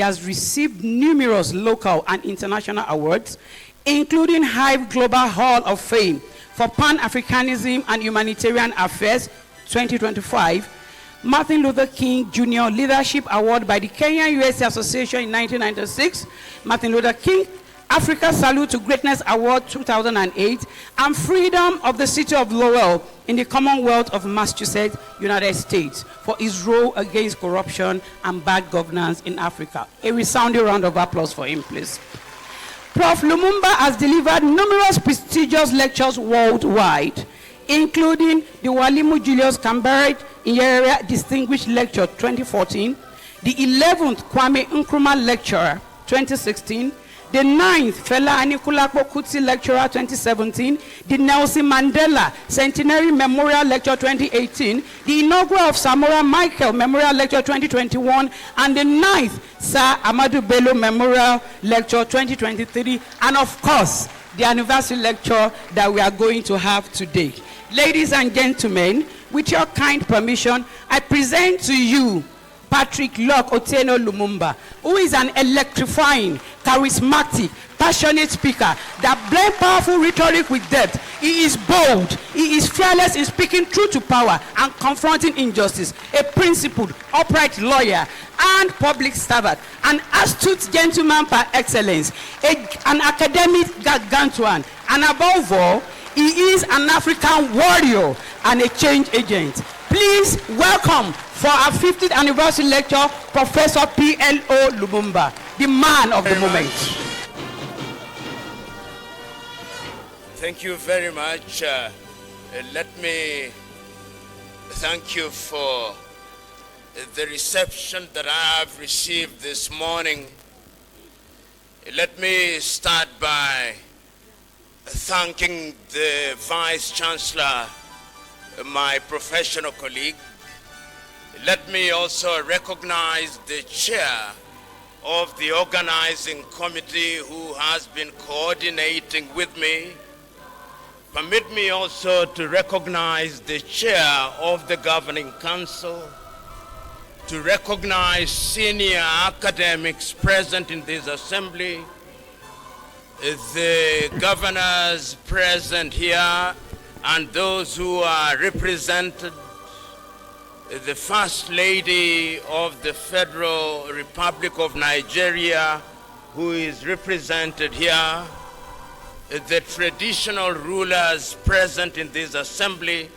He has received numerous local and international awards, including Hive Global Hall of Fame for Pan-Africanism and Humanitarian Affairs 2025, Martin Luther King Jr. Leadership Award by the Kenya-USA Association in 1996, Martin Luther King Africa Salute to Greatness Award 2008, and Freedom of the City of Lowell in the Commonwealth of Massachusetts, United States, for his role against corruption and bad governance in Africa. A resounding round of applause for him, please. Prof. Lumumba has delivered numerous prestigious lectures worldwide, including the Walimu Julius Cambridge Nyerere Distinguished Lecture 2014, the 11th Kwame Nkrumah Lecturer 2016, the 9th Fela Anikulapo Kuti Lecturer 2017, the Nelson Mandela Centenary Memorial Lecture 2018, the inaugural of Samora Michael Memorial Lecture 2021, and the 9th Sir Amadou Bello Memorial Lecture 2023, and of course, the anniversary lecture that we are going to have today. Ladies and gentlemen, with your kind permission, I present to you Patrick Locke Otieno Lumumba, who is an electrifying, charismatic, passionate speaker that blends powerful rhetoric with depth. He is bold, he is fearless in speaking truth to power and confronting injustice, a principled, upright lawyer and public servant, an astute gentleman par excellence, an academic gargantuan, and above all, he is an African warrior and a change agent. Please welcome for our 50th anniversary lecture, Professor P.L.O. Lumumba, the man of the moment. Thank you very much. Let me thank you for the reception that I have received this morning. Let me start by thanking the Vice Chancellor, my professional colleague. Let me also recognize the chair of the organizing committee who has been coordinating with me. Permit me also to recognize the chair of the governing council, to recognize senior academics present in this assembly, the governors present here, and those who are represented, the First Lady of the Federal Republic of Nigeria, who is represented here, the traditional rulers present in this assembly,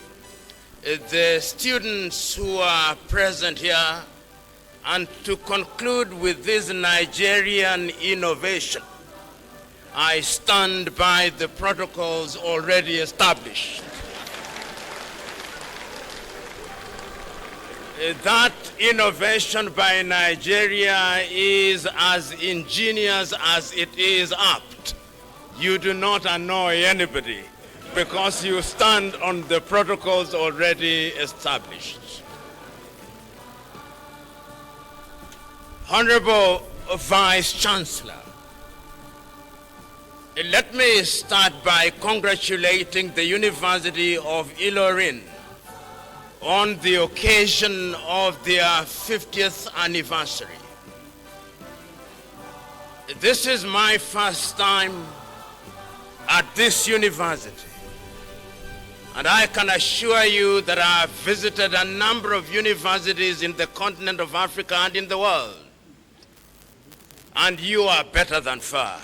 the students who are present here, and to conclude with this Nigerian innovation, I stand by the protocols already established. That innovation by Nigeria is as ingenious as it is apt. You do not annoy anybody because you stand on the protocols already established. Honorable Vice Chancellor, let me start by congratulating the University of Ilorin on the occasion of their 50th anniversary. This is my first time at this university, and I can assure you that I have visited a number of universities in the continent of Africa and in the world, and you are better than far.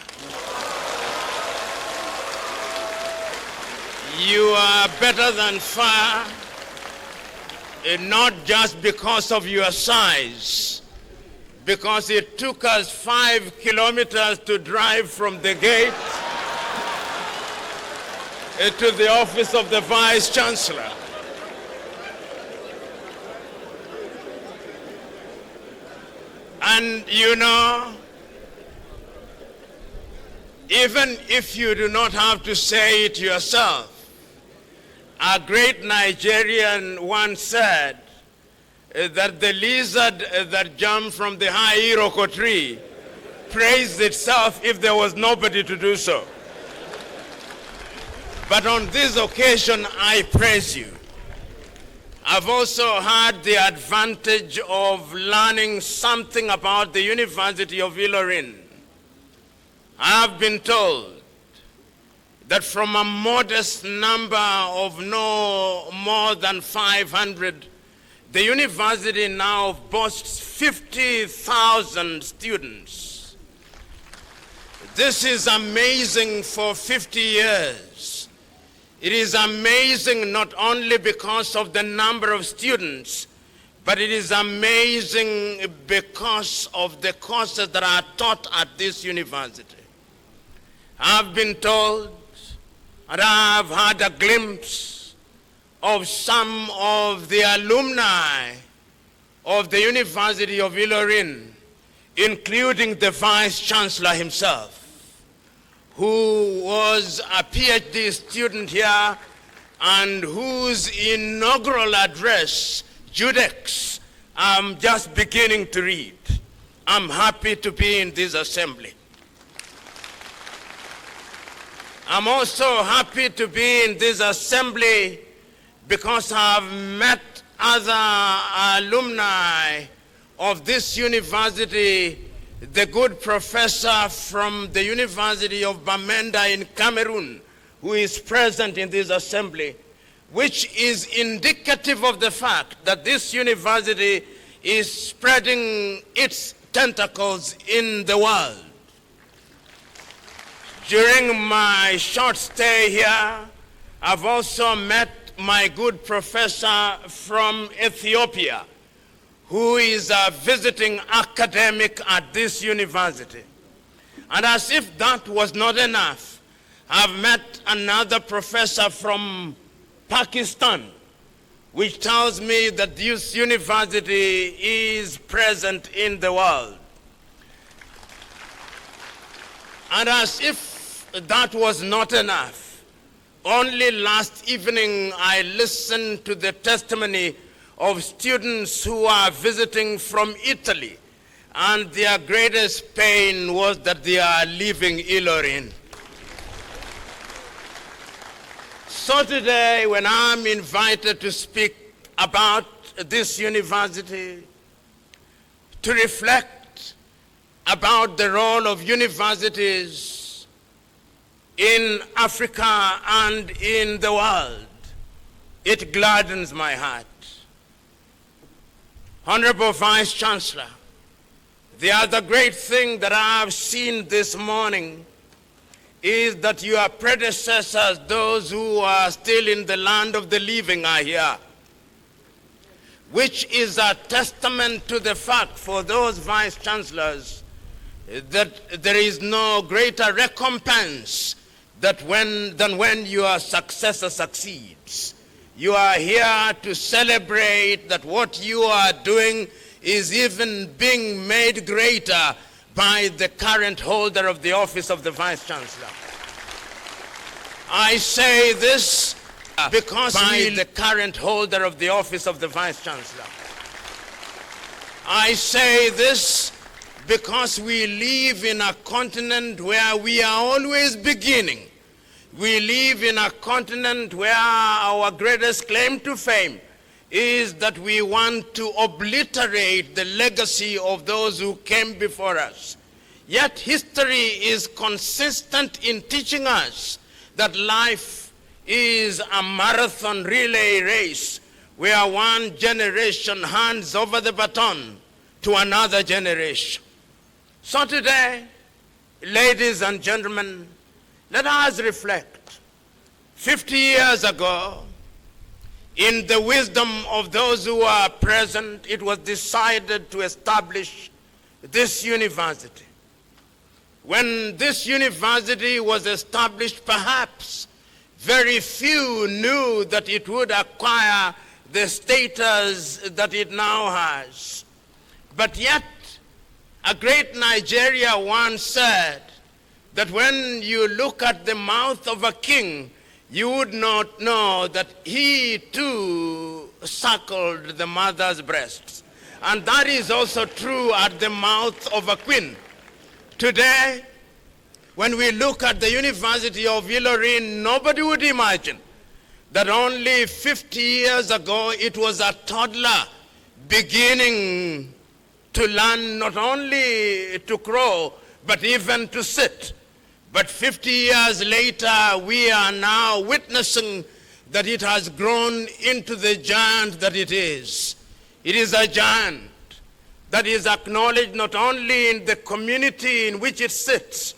You are better than far, not just because of your size, because it took us 5 kilometers to drive from the gate to the office of the Vice Chancellor. And you know, even if you do not have to say it yourself, a great Nigerian once said that the lizard that jumped from the high Iroko tree praised itself if there was nobody to do so. But on this occasion, I praise you. I've also had the advantage of learning something about the University of Ilorin. I have been told that from a modest number of no more than 500, the university now boasts 50,000 students. This is amazing for 50 years. It is amazing not only because of the number of students, but it is amazing because of the courses that are taught at this university. I've been told, and I've had a glimpse of some of the alumni of the University of Ilorin, including the Vice Chancellor himself, who was a PhD student here and whose inaugural address, Judex, I'm just beginning to read. I'm happy to be in this assembly. I'm also happy to be in this assembly because I've met other alumni of this university, the good professor from the University of Bamenda in Cameroon, who is present in this assembly, which is indicative of the fact that this university is spreading its tentacles in the world. During my short stay here, I've also met my good professor from Ethiopia, who is a visiting academic at this university. And as if that was not enough, I've met another professor from Pakistan, which tells me that this university is present in the world. And as if that was not enough, only last evening I listened to the testimony of students who are visiting from Italy, and their greatest pain was that they are leaving Ilorin. So today, when I'm invited to speak about this university, to reflect about the role of universities in Africa and in the world, it gladdens my heart. Honorable Vice Chancellor, the other great thing that I have seen this morning is that your predecessors, those who are still in the land of the living, are here, which is a testament to the fact for those Vice Chancellors that there is no greater recompense than when your successor succeeds. You are here to celebrate that what you are doing is even being made greater by the current holder of the office of the Vice Chancellor. I say this because the current holder of the office of the Vice Chancellor. I say this because we live in a continent where we are always beginning. We live in a continent where our greatest claim to fame is that we want to obliterate the legacy of those who came before us. Yet history is consistent in teaching us that life is a marathon relay race where one generation hands over the baton to another generation. So today, ladies and gentlemen, let us reflect. 50 years ago, in the wisdom of those who are present, it was decided to establish this university. When this university was established, perhaps very few knew that it would acquire the status that it now has. But yet, a great Nigeria once said that when you look at the mouth of a king, you would not know that he too suckled the mother's breasts. And that is also true at the mouth of a queen. Today, when we look at the University of Ilorin, nobody would imagine that only 50 years ago it was a toddler beginning to learn not only to crawl, but even to sit. But 50 years later, we are now witnessing that it has grown into the giant that it is. It is a giant that is acknowledged not only in the community in which it sits.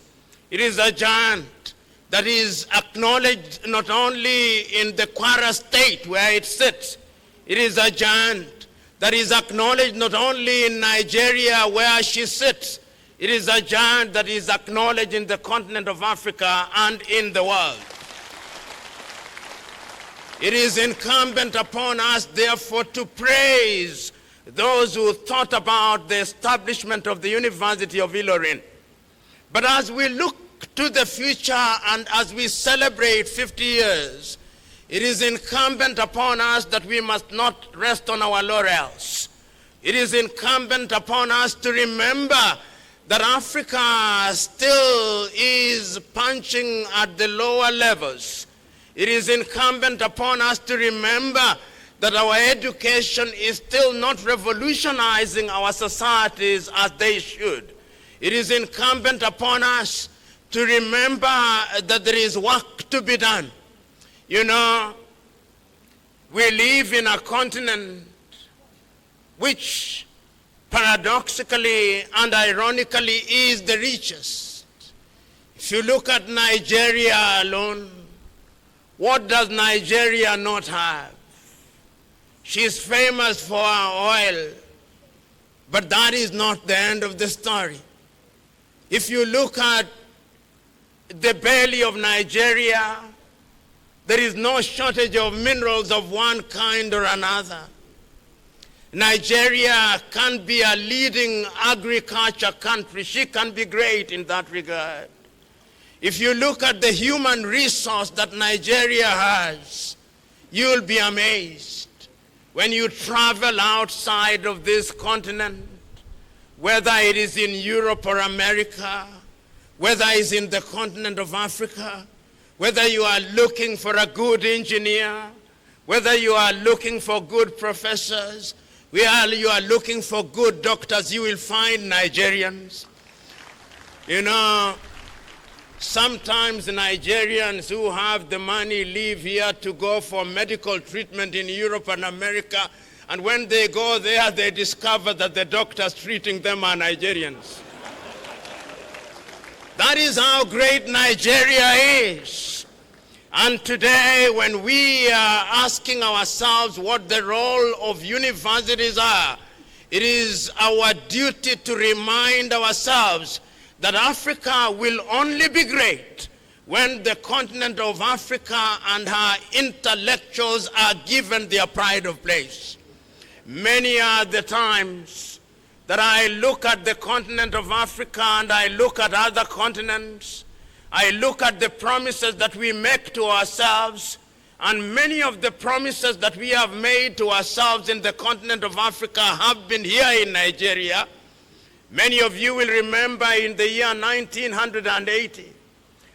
It is a giant that is acknowledged not only in the Kwara state where it sits. It is a giant that is acknowledged not only in Nigeria where she sits. It is a giant that is acknowledged in the continent of Africa and in the world. It is incumbent upon us, therefore, to praise those who thought about the establishment of the University of Ilorin. But as we look to the future and as we celebrate 50 years, it is incumbent upon us that we must not rest on our laurels. It is incumbent upon us to remember that Africa still is punching at the lower levels. It is incumbent upon us to remember that our education is still not revolutionizing our societies as they should. It is incumbent upon us to remember that there is work to be done. You know, we live in a continent which paradoxically and ironically is the richest. If you look at Nigeria alone, what does Nigeria not have? She's famous for her oil, but that is not the end of the story. If you look at the belly of Nigeria, there is no shortage of minerals of one kind or another. Nigeria can be a leading agriculture country. She can be great in that regard. If you look at the human resource that Nigeria has, you'll be amazed when you travel outside of this continent, whether it is in Europe or America, whether it's in the continent of Africa, whether you are looking for a good engineer, whether you are looking for good professors, whether you are looking for good doctors, you will find Nigerians. You know, sometimes Nigerians who have the money leave here to go for medical treatment in Europe and America, and when they go there, they discover that the doctors treating them are Nigerians. That is how great Nigeria is. And today, when we are asking ourselves what the role of universities are, it is our duty to remind ourselves that Africa will only be great when the continent of Africa and her intellectuals are given their pride of place. Many are the times that I look at the continent of Africa and I look at other continents, I look at the promises that we make to ourselves, and many of the promises that we have made to ourselves in the continent of Africa have been here in Nigeria. Many of you will remember in the year 1980,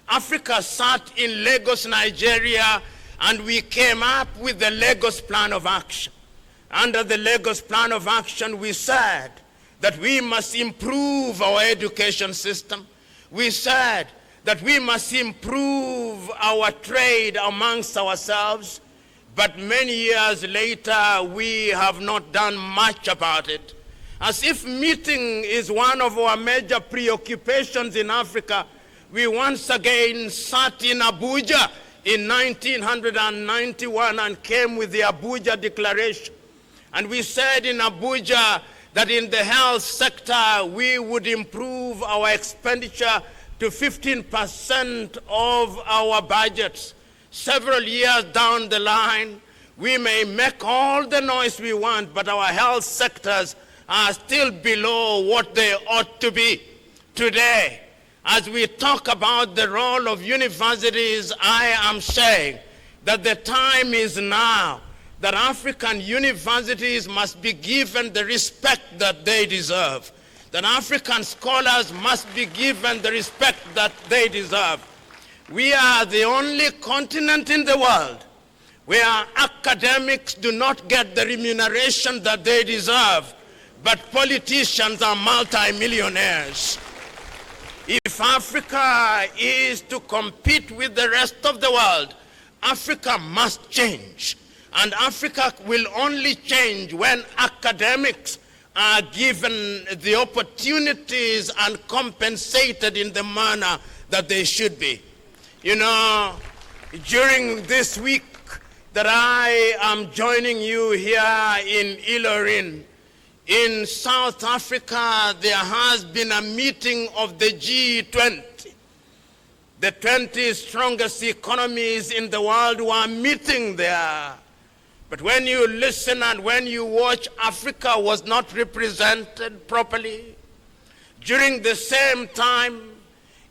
Africa sat in Lagos, Nigeria, and we came up with the Lagos Plan of Action. Under the Lagos Plan of Action, we said that we must improve our education system. We said that we must improve our trade amongst ourselves. But many years later, we have not done much about it. As if meeting is one of our major preoccupations in Africa, we once again sat in Abuja in 1991 and came with the Abuja Declaration. And we said in Abuja that in the health sector, we would improve our expenditure to 15% of our budgets. Several years down the line, we may make all the noise we want, but our health sectors are still below what they ought to be. Today, as we talk about the role of universities, I am saying that the time is now that African universities must be given the respect that they deserve, that African scholars must be given the respect that they deserve. We are the only continent in the world where academics do not get the remuneration that they deserve, but politicians are multimillionaires. If Africa is to compete with the rest of the world, Africa must change. And Africa will only change when academics are given the opportunities and compensated in the manner that they should be. You know, during this week that I am joining you here in Ilorin, in South Africa, there has been a meeting of the G20. The 20 strongest economies in the world were meeting there. But when you listen and when you watch, Africa was not represented properly. During the same time,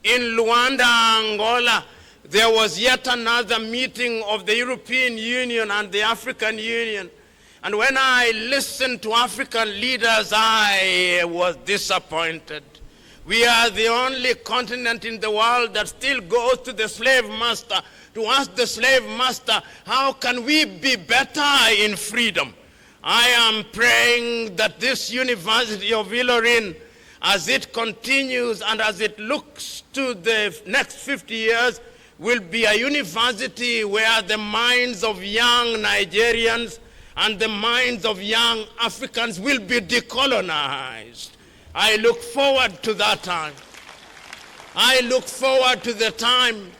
in Luanda, Angola, there was yet another meeting of the European Union and the African Union. And when I listened to African leaders, I was disappointed. We are the only continent in the world that still goes to the slave master to ask the slave master, how can we be better in freedom? I am praying that this University of Ilorin, as it continues and as it looks to the next 50 years, will be a university where the minds of young Nigerians and the minds of young Africans will be decolonized. I look forward to that time. I look forward to the time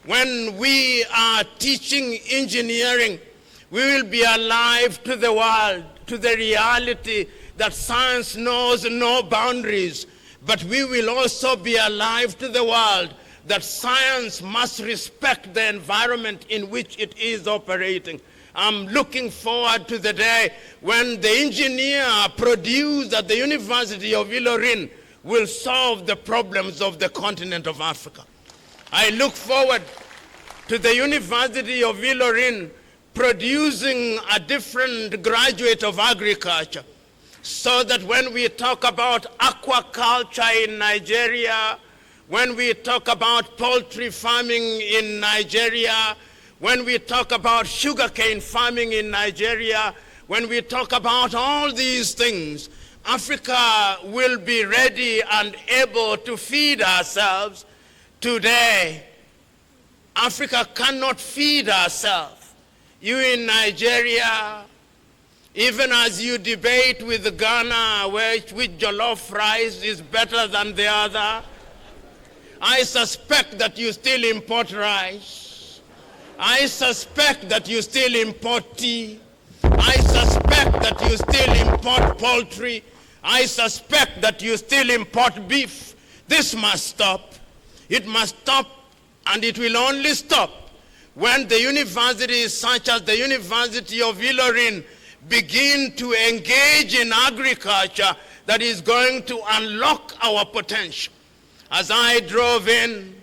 when we are teaching engineering. We will be alive to the world, to the reality that science knows no boundaries. But we will also be alive to the world that science must respect the environment in which it is operating. I'm looking forward to the day when the engineer produced at the University of Ilorin will solve the problems of the continent of Africa. I look forward to the University of Ilorin producing a different graduate of agriculture, so that when we talk about aquaculture in Nigeria, when we talk about poultry farming in Nigeria, when we talk about sugarcane farming in Nigeria, when we talk about all these things, Africa will be ready and able to feed ourselves. Today, Africa cannot feed ourselves. You in Nigeria, even as you debate with Ghana which jollof rice is better than the other, I suspect that you still import rice. I suspect that you still import tea. I suspect that you still import poultry. I suspect that you still import beef. This must stop. It must stop, and it will only stop when the universities such as the University of Ilorin begin to engage in agriculture that is going to unlock our potential. As I drove in,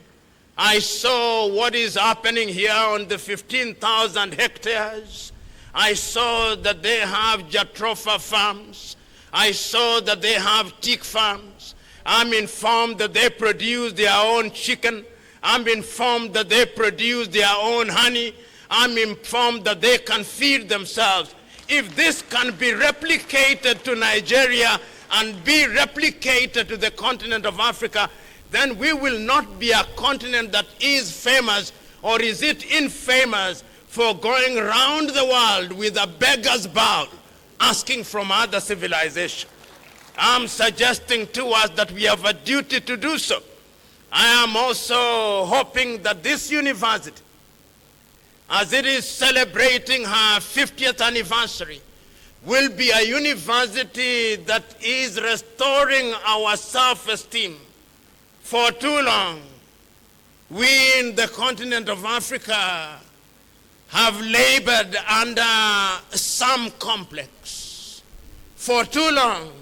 I saw what is happening here on the 15,000 hectares. I saw that they have jatropha farms. I saw that they have teak farms. I'm informed that they produce their own chicken. I'm informed that they produce their own honey. I'm informed that they can feed themselves. If this can be replicated to Nigeria and be replicated to the continent of Africa, then we will not be a continent that is famous, or is it infamous, for going around the world with a beggar's bowl, asking from other civilizations. I'm suggesting to us that we have a duty to do so. I am also hoping that this university, as it is celebrating her 50th anniversary, will be a university that is restoring our self-esteem. For too long, we in the continent of Africa have labored under some complex. For too long,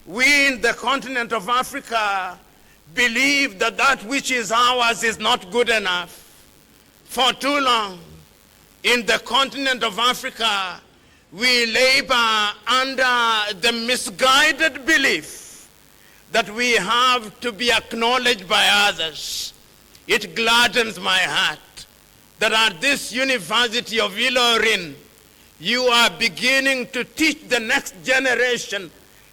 we in the continent of Africa believe that that which is ours is not good enough. For too long, in the continent of Africa, we labor under the misguided belief that we have to be acknowledged by others. It gladdens my heart that at this University of Ilorin, you are beginning to teach the next generation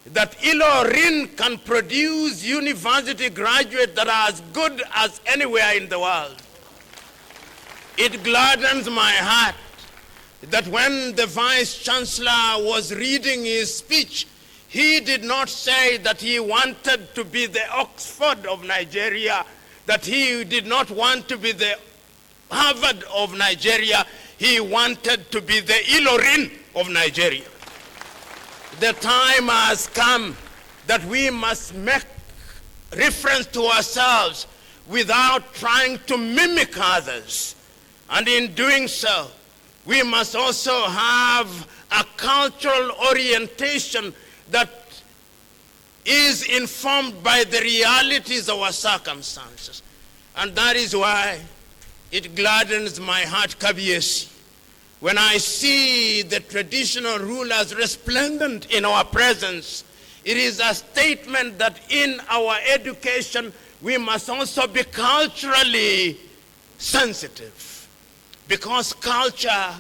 that Ilorin can produce university graduates that are as good as anywhere in the world. It gladdens my heart that when the Vice Chancellor was reading his speech, he did not say that he wanted to be the Oxford of Nigeria, that he did not want to be the Harvard of Nigeria. He wanted to be the Ilorin of Nigeria. The time has come that we must make reference to ourselves without trying to mimic others. And in doing so, we must also have a cultural orientation that is informed by the realities of our circumstances. And that is why it gladdens my heart, Kabiesi, when I see the traditional rulers resplendent in our presence. It is a statement that in our education, we must also be culturally sensitive, because culture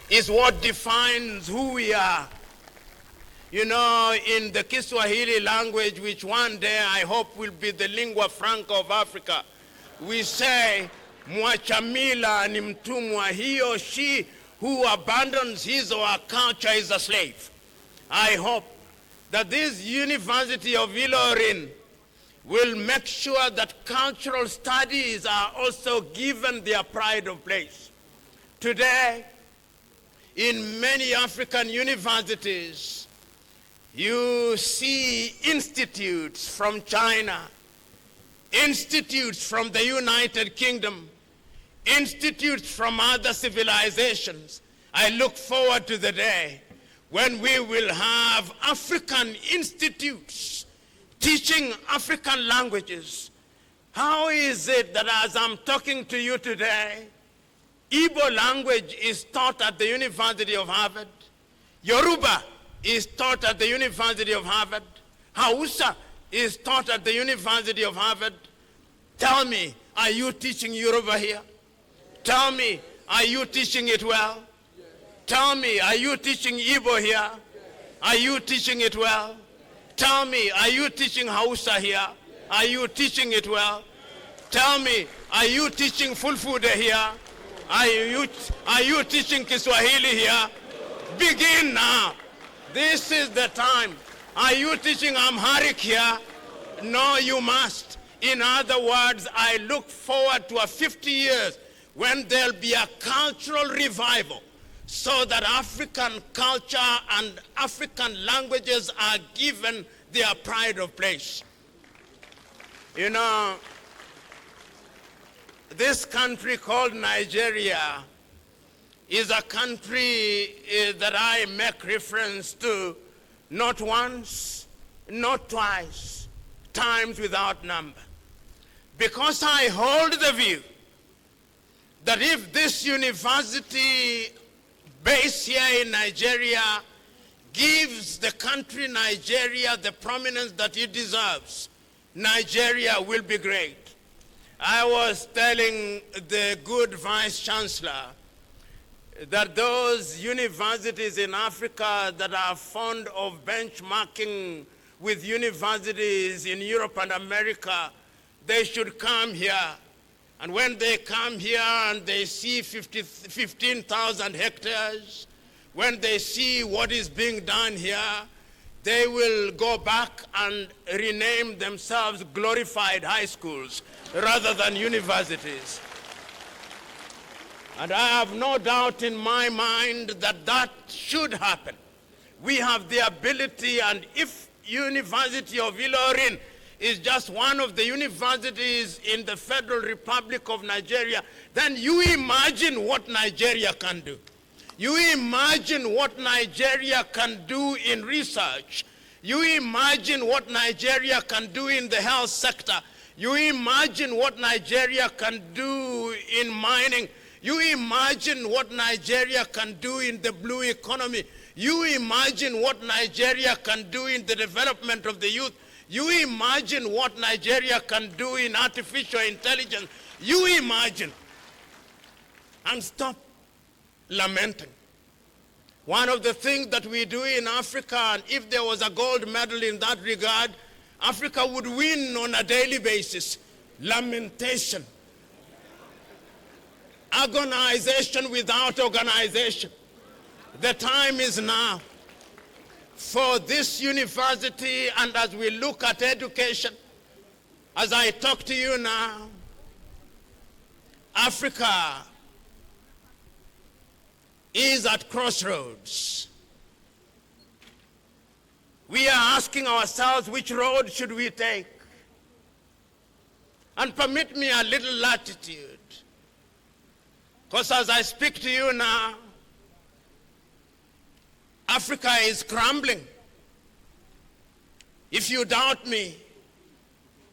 is what defines who we are. You know, in the Kiswahili language, which one day I hope will be the lingua franca of Africa, we say, Mwachamila ni mtumwa, he or she who abandons his or her culture is a slave. I hope that this University of Ilorin will make sure that cultural studies are also given their pride of place. Today, in many African universities, you see institutes from China, institutes from the United Kingdom, institutes from other civilizations. I look forward to the day when we will have African institutes teaching African languages. How is it that as I'm talking to you today, Igbo language is taught at the University of Harvard, Yoruba is taught at the University of Harvard, Hausa is taught at the University of Harvard? Tell me, are you teaching Yoruba here? Tell me, are you teaching it well? Tell me, are you teaching Igbo here? Are you teaching it well? Tell me, are you teaching Hausa here? Are you teaching it well? Tell me, are you teaching Fulfude here? Are you teaching Kiswahili here? Begin now. This is the time. Are you teaching Amharic here? No, you must. In other words, I look forward to a 50 years when there'll be a cultural revival so that African culture and African languages are given their pride of place. You know, this country called Nigeria is a country that I make reference to not once, not twice, times without number. Because I hold the view that if this university based here in Nigeria gives the country Nigeria the prominence that it deserves, Nigeria will be great. I was telling the good Vice Chancellor that those universities in Africa that are fond of benchmarking with universities in Europe and America, they should come here. And when they come here and they see 15,000 hectares, when they see what is being done here, they will go back and rename themselves glorified high schools rather than universities. And I have no doubt in my mind that that should happen. We have the ability, and if University of Ilorin is just one of the universities in the Federal Republic of Nigeria, then you imagine what Nigeria can do. You imagine what Nigeria can do in research. You imagine what Nigeria can do in the health sector. You imagine what Nigeria can do in mining. You imagine what Nigeria can do in the blue economy. You imagine what Nigeria can do in the development of the youth. You imagine what Nigeria can do in artificial intelligence. You imagine. and stop lamenting. One of the things that we do in Africa, and if there was a gold medal in that regard, Africa would win on a daily basis. Lamentation. Agonization without organization. The time is now for this university, and as we look at education, as I talk to you now, Africa is at crossroads. We are asking ourselves, which road should we take? And permit me a little latitude, because as I speak to you now, Africa is crumbling. If you doubt me,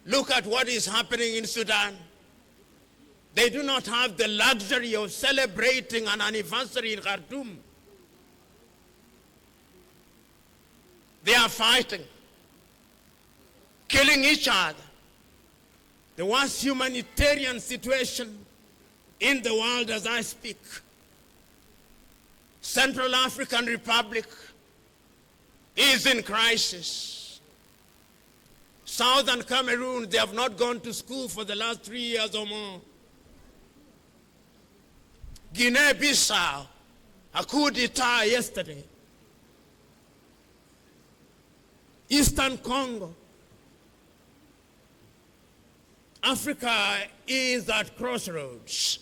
look at what is happening in Sudan. They do not have the luxury of celebrating an anniversary in Khartoum. They are fighting, killing each other. The worst humanitarian situation in the world as I speak. Central African Republic is in crisis. Southern Cameroon, they have not gone to school for the last 3 years or more. Guinea-Bissau, a coup d'etat yesterday. Eastern Congo. Africa is at crossroads.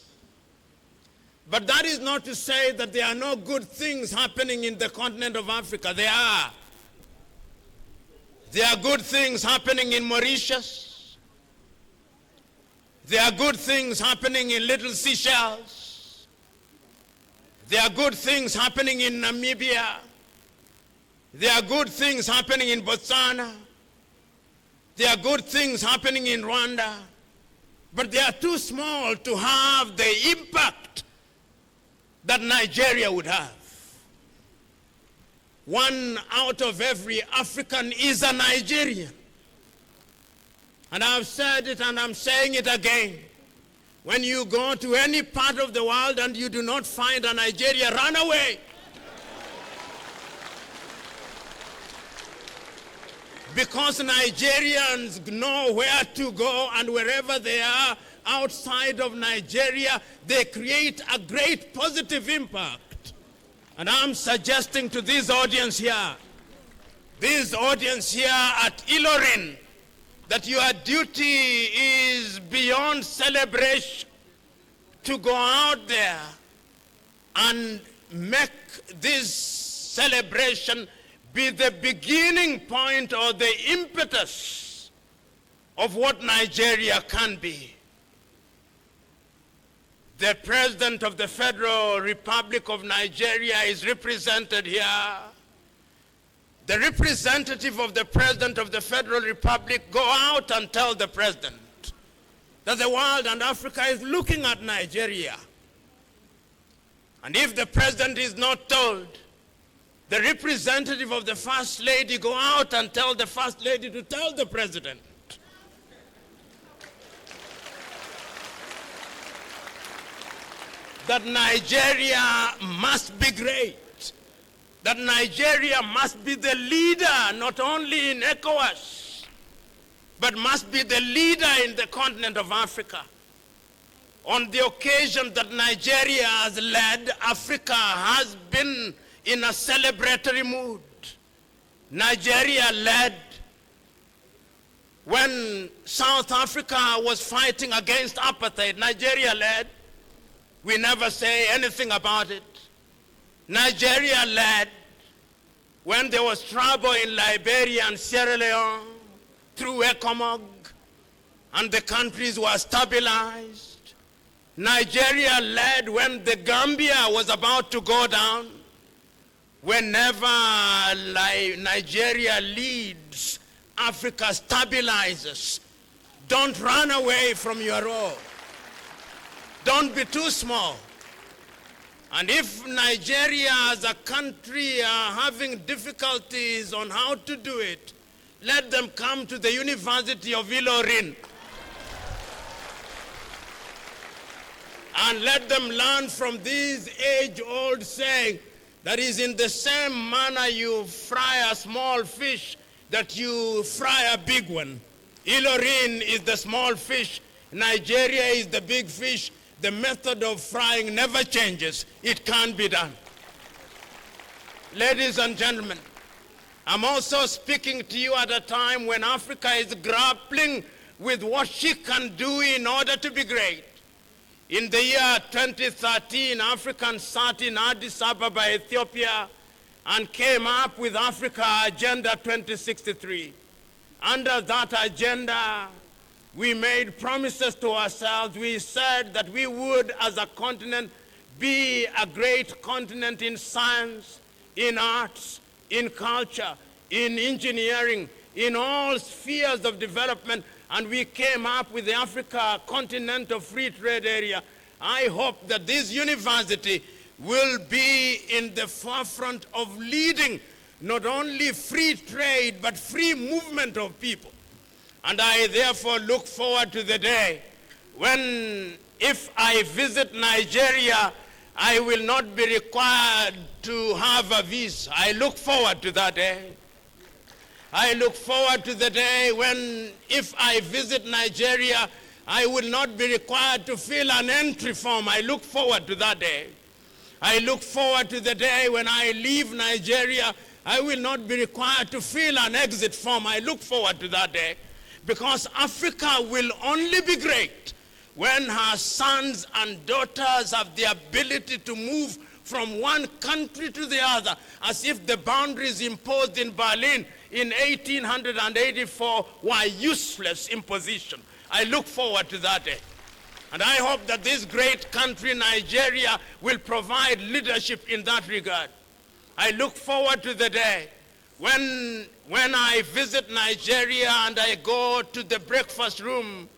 But that is not to say that there are no good things happening in the continent of Africa. There are. There are good things happening in Mauritius. There are good things happening in Little Seychelles. There are good things happening in Namibia. There are good things happening in Botswana. There are good things happening in Rwanda. But they are too small to have the impact that Nigeria would have. 1 out of every African is a Nigerian. And I've said it and I'm saying it again. When you go to any part of the world and you do not find a Nigeria, run away. Because Nigerians know where to go, and wherever they are outside of Nigeria, they create a great positive impact. And I'm suggesting to this audience here at Ilorin, that your duty is beyond celebration, to go out there and make this celebration be the beginning point or the impetus of what Nigeria can be. The President of the Federal Republic of Nigeria is represented here. The representative of the President of the Federal Republic, go out and tell the President that the world and Africa is looking at Nigeria. And if the President is not told, the representative of the First Lady, go out and tell the First Lady to tell the President. That Nigeria must be great. That Nigeria must be the leader, not only in ECOWAS, but must be the leader in the continent of Africa. On the occasion that Nigeria has led, Africa has been in a celebratory mood. Nigeria led when South Africa was fighting against apartheid. Nigeria led. We never say anything about it. Nigeria led when there was trouble in Liberia and Sierra Leone through ECOMOG, and the countries were stabilized. Nigeria led when the Gambia was about to go down. Whenever Nigeria leads, Africa stabilizes. Don't run away from your role. Don't be too small. And if Nigeria as a country are having difficulties on how to do it, let them come to the University of Ilorin. And let them learn from this age-old saying that is in the same manner you fry a small fish that you fry a big one. Ilorin is the small fish. Nigeria is the big fish. The method of frying never changes. It can be done. Ladies and gentlemen, I'm also speaking to you at a time when Africa is grappling with what she can do in order to be great. In the year 2013, Africans sat in Addis Ababa, Ethiopia, and came up with Africa Agenda 2063. Under that agenda, we made promises to ourselves. We said that we would, as a continent, be a great continent in science, in arts, in culture, in engineering, in all spheres of development, and we came up with the Africa Continental Free Trade Area. I hope that this university will be in the forefront of leading not only free trade, but free movement of people. And I therefore look forward to the day when, if I visit Nigeria, I will not be required to have a visa. I look forward to that day. I look forward to the day when, if I visit Nigeria, I will not be required to fill an entry form. I look forward to that day. I look forward to the day when I leave Nigeria, I will not be required to fill an exit form. I look forward to that day. Because Africa will only be great when her sons and daughters have the ability to move from one country to the other, as if the boundaries imposed in Berlin in 1884 were useless imposition. I look forward to that day. And I hope that this great country, Nigeria, will provide leadership in that regard. I look forward to the day when I visit Nigeria and I go to the breakfast room,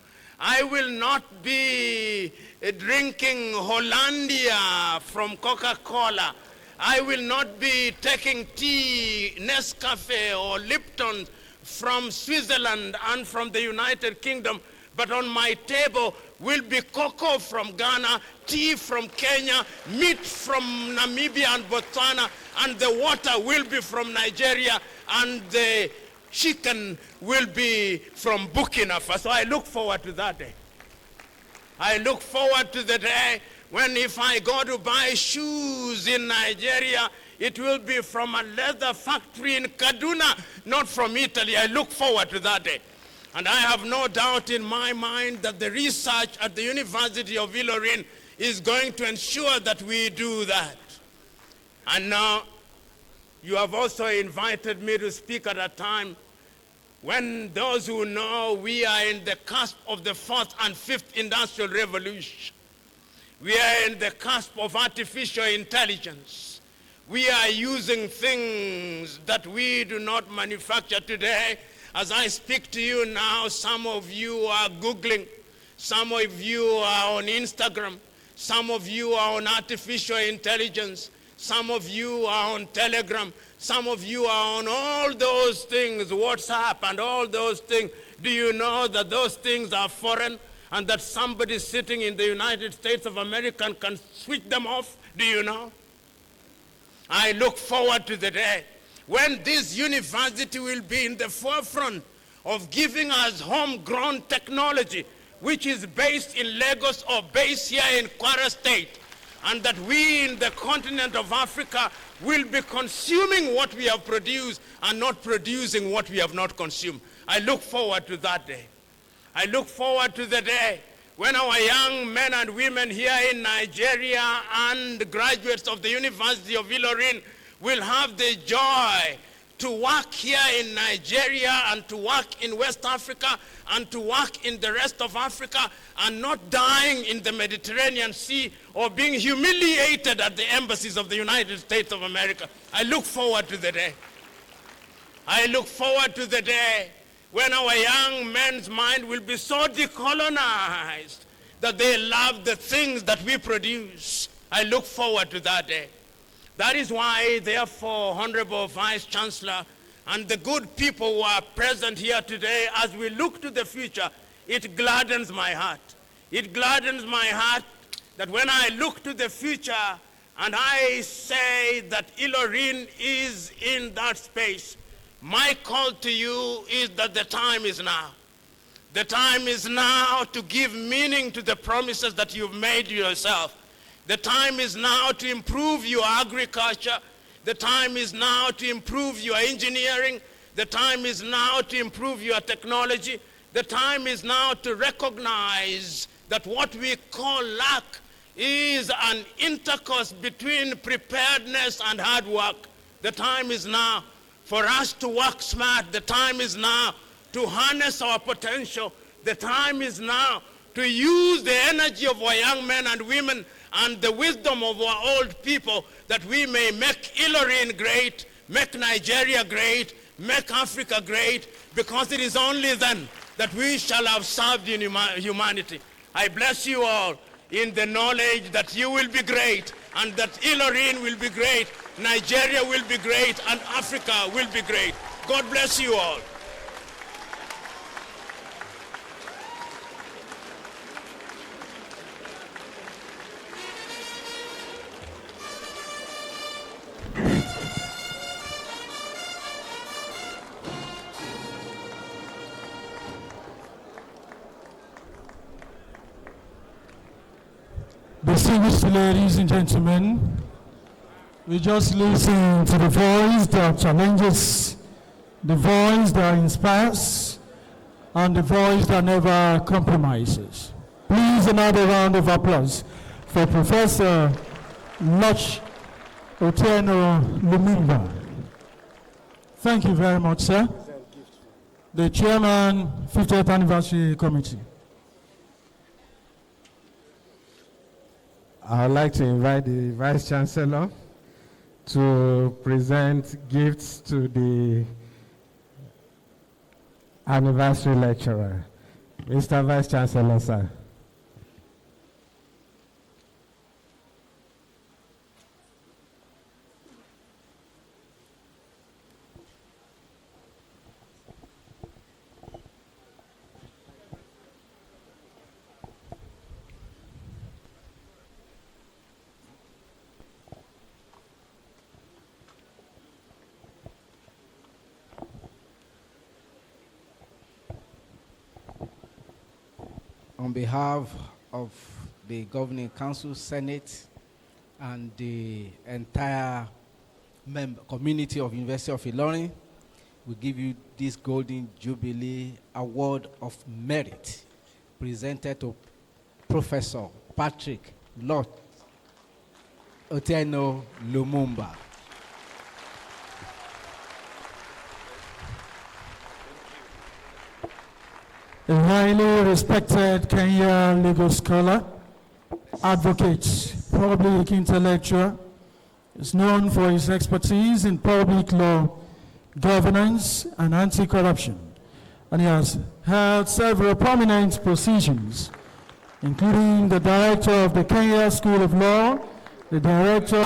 I will not be drinking Hollandia from Coca-Cola. I will not be taking tea, Nescafe or Lipton from Switzerland and from the United Kingdom, but on my table will be cocoa from Ghana, tea from Kenya, meat from Namibia and Botswana, and the water will be from Nigeria, and the chicken will be from Burkina Faso. So I look forward to that day. I look forward to the day when, if I go to buy shoes in Nigeria, it will be from a leather factory in Kaduna, not from Italy. I look forward to that day. And I have no doubt in my mind that the research at the University of Ilorin is going to ensure that we do that. And now, you have also invited me to speak at a time when those who know we are in the cusp of the 4th and 5th industrial revolution. We are in the cusp of artificial intelligence. We are using things that we do not manufacture today. As I speak to you now, some of you are Googling, some of you are on Instagram, some of you are on artificial intelligence, some of you are on Telegram, some of you are on all those things, WhatsApp and all those things. Do you know that those things are foreign and that somebody sitting in the United States of America can switch them off? Do you know? I look forward to the day when this university will be in the forefront of giving us homegrown technology, which is based in Lagos or based here in Kwara State, and that we in the continent of Africa will be consuming what we have produced and not producing what we have not consumed. I look forward to that day. I look forward to the day when our young men and women here in Nigeria and graduates of the University of Ilorin will have the joy to work here in Nigeria and to work in West Africa and to work in the rest of Africa and not dying in the Mediterranean Sea or being humiliated at the embassies of the United States of America. I look forward to the day. I look forward to the day when our young men's mind will be so decolonized that they love the things that we produce. I look forward to that day. That is why, therefore, Honorable Vice Chancellor and the good people who are present here today, as we look to the future, it gladdens my heart. It gladdens my heart that when I look to the future and I say that Ilorin is in that space, my call to you is that the time is now. The time is now to give meaning to the promises that you've made yourself. The time is now to improve your agriculture. The time is now to improve your engineering. The time is now to improve your technology. The time is now to recognize that what we call luck is an intercourse between preparedness and hard work. The time is now for us to work smart. The time is now to harness our potential. The time is now to use the energy of our young men and women and the wisdom of our old people, that we may make Ilorin great, make Nigeria great, make Africa great, because it is only then that we shall have served in humanity. I bless you all in the knowledge that you will be great, and that Ilorin will be great, Nigeria will be great, and Africa will be great. God bless you all. Distinguished ladies and gentlemen, we just listen to the voice that challenges, the voice that inspires, and the voice that never compromises. Please, another round of applause for Professor Luch Otieno Lumumba. Thank you very much, sir. The Chairman, 50th Anniversary Committee. I would like to invite the Vice Chancellor to present gifts to the anniversary lecturer. Mr. Vice Chancellor, sir. On behalf of the Governing Council, Senate, and the entire community of University of Ilorin, we give you this Golden Jubilee Award of Merit presented to Professor Patrick Lord Otieno Lumumba. A highly respected Kenyan legal scholar, advocate, public intellectual, is known for his expertise in public law, governance, and anti-corruption, and he has held several prominent positions, including the director of the Kenya School of Law, the director